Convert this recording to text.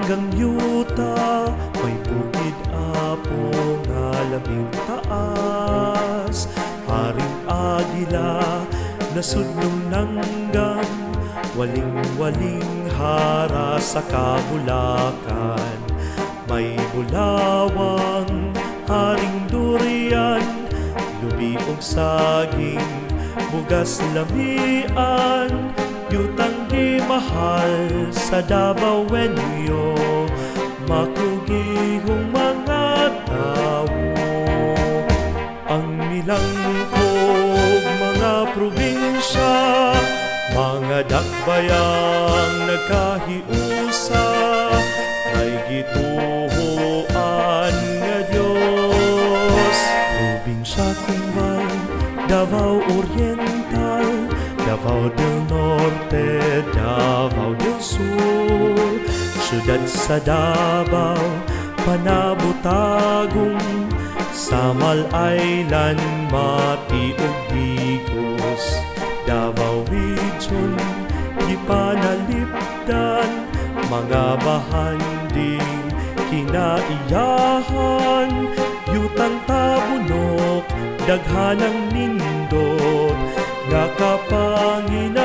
hanggang yuta, may bukid apo nga labing taas. Haring agila nasudnong nanggam, waling-waling hara sa kabulakan. May bulawang haring durian, lubi og saging, bugas lamian. Yutang di mahal sa Davao wenyo, makugihong mga tao. Ang milangkog mga probinsya, mga dakbayang nagkahiusa, may gituhoan nga Diyos. Probinsya Kumbay, Davao Oriental, Davao del Norte, Davao del Sur. Syudad sa Davao, Panabutagong, Samal Island, Mati ug Digos. Davao Region, gipanalipdan, mga bahanding kinaiyahan. Yutang tabunok, daghanang nindot, nakapangin